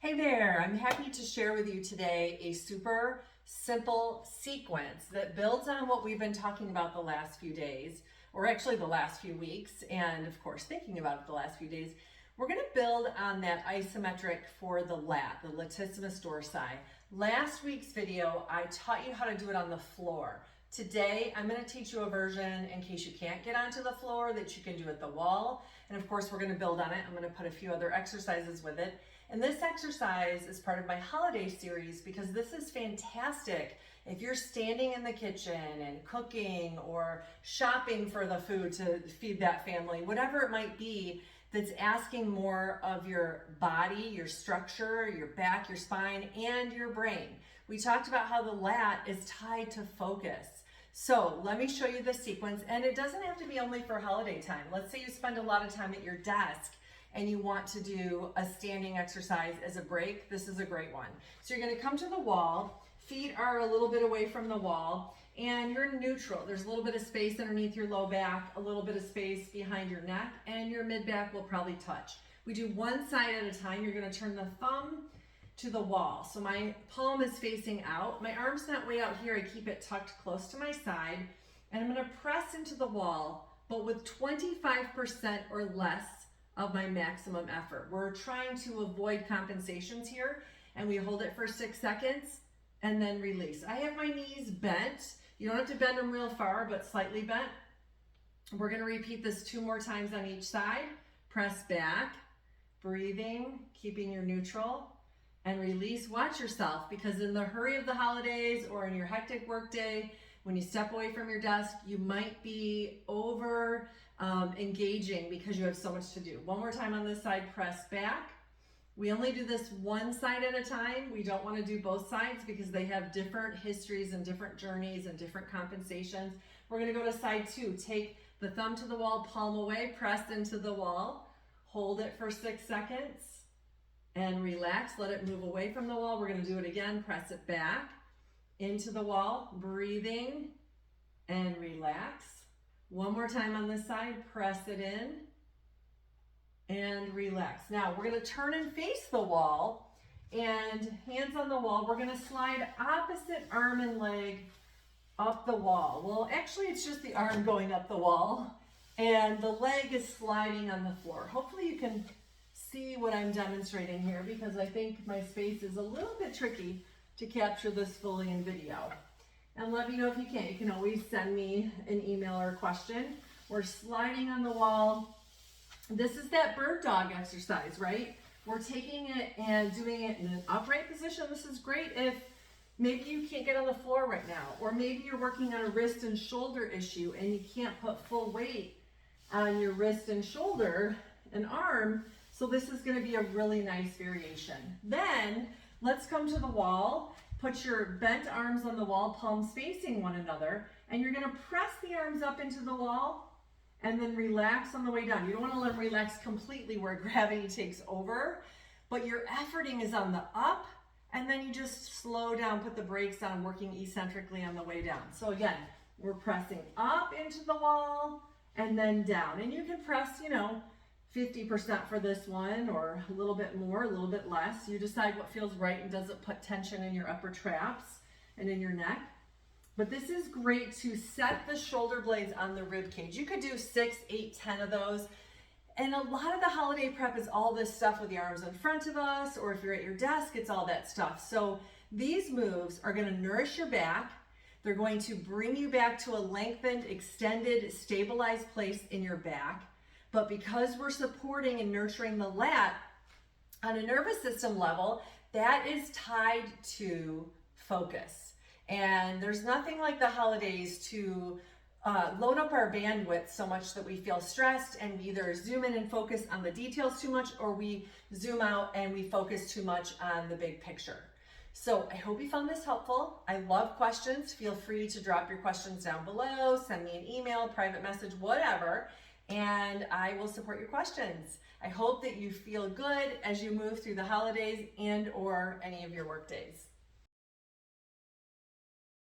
Hey there, I'm happy to share with you today a super simple sequence that builds on what we've been talking about the last few days, or actually the last few weeks, and of course thinking about it the last few days. We're going to build on that isometric for the lat, the latissimus dorsi. Last week's video, I taught you how to do it on the floor. Today, I'm going to teach you a version in case you can't get onto the floor that you can do at the wall. And of course, we're going to build on it. I'm going to put a few other exercises with it. And this exercise is part of my holiday series because this is fantastic if you're standing in the kitchen and cooking or shopping for the food to feed that family, whatever it might be that's asking more of your body, your structure, your back, your spine, and your brain. We talked about how the lat is tied to focus. So let me show you the sequence, and it doesn't have to be only for holiday time. Let's say you spend a lot of time at your desk and you want to do a standing exercise as a break. This is a great one. So you're gonna come to the wall, feet are a little bit away from the wall, and you're neutral. There's a little bit of space underneath your low back, a little bit of space behind your neck, and your mid back will probably touch. We do one side at a time. You're gonna turn the thumb to the wall. So my palm is facing out. My arm's not way out here. I keep it tucked close to my side, and I'm gonna press into the wall, but with 25% or less of my maximum effort. We're trying to avoid compensations here, and we hold it for 6 seconds and then release. I have my knees bent. You don't have to bend them real far, but slightly bent. We're gonna repeat this 2 more times on each side. Press back, breathing, keeping your neutral, and release. Watch yourself, because in the hurry of the holidays or in your hectic work day, when you step away from your desk, you might be over engaging because you have so much to do. One more time on this side, press back. We only do this one side at a time. We don't want to do both sides because they have different histories and different journeys and different compensations. We're going to go to side 2. Take the thumb to the wall, palm away, press into the wall, hold it for 6 seconds, and relax. Let it move away from the wall. We're going to do it again. Press it back into the wall, breathing, and relax. One more time on this side, press it in and relax. Now we're going to turn and face the wall, and hands on the wall. We're going to slide opposite arm and leg up the wall. Well, actually it's just the arm going up the wall and the leg is sliding on the floor. Hopefully you can see what I'm demonstrating here, because I think my space is a little bit tricky to capture this fully in video. And let me know if you can. You can always send me an email or a question. We're sliding on the wall. This is that bird dog exercise, right? We're taking it and doing it in an upright position. This is great if maybe you can't get on the floor right now, or maybe you're working on a wrist and shoulder issue and you can't put full weight on your wrist and shoulder and arm. So this is going to be a really nice variation. Then let's come to the wall. Put your bent arms on the wall, palms facing one another, and you're going to press the arms up into the wall and then relax on the way down. You don't want to let them relax completely where gravity takes over, but your efforting is on the up, and then you just slow down, put the brakes on, working eccentrically on the way down. So again, we're pressing up into the wall and then down. And you can press, 50% for this one, or a little bit more, a little bit less. You decide what feels right and doesn't put tension in your upper traps and in your neck. But this is great to set the shoulder blades on the rib cage. You could do 6, 8, 10 of those. And a lot of the holiday prep is all this stuff with the arms in front of us, or if you're at your desk, it's all that stuff. So these moves are going to nourish your back. They're going to bring you back to a lengthened, extended, stabilized place in your back. But because we're supporting and nurturing the lat on a nervous system level, that is tied to focus. And there's nothing like the holidays to load up our bandwidth so much that we feel stressed and we either zoom in and focus on the details too much, or we zoom out and we focus too much on the big picture. So I hope you found this helpful. I love questions. Feel free to drop your questions down below, send me an email, private message, whatever, and I will support your questions. I hope that you feel good as you move through the holidays and or any of your work days.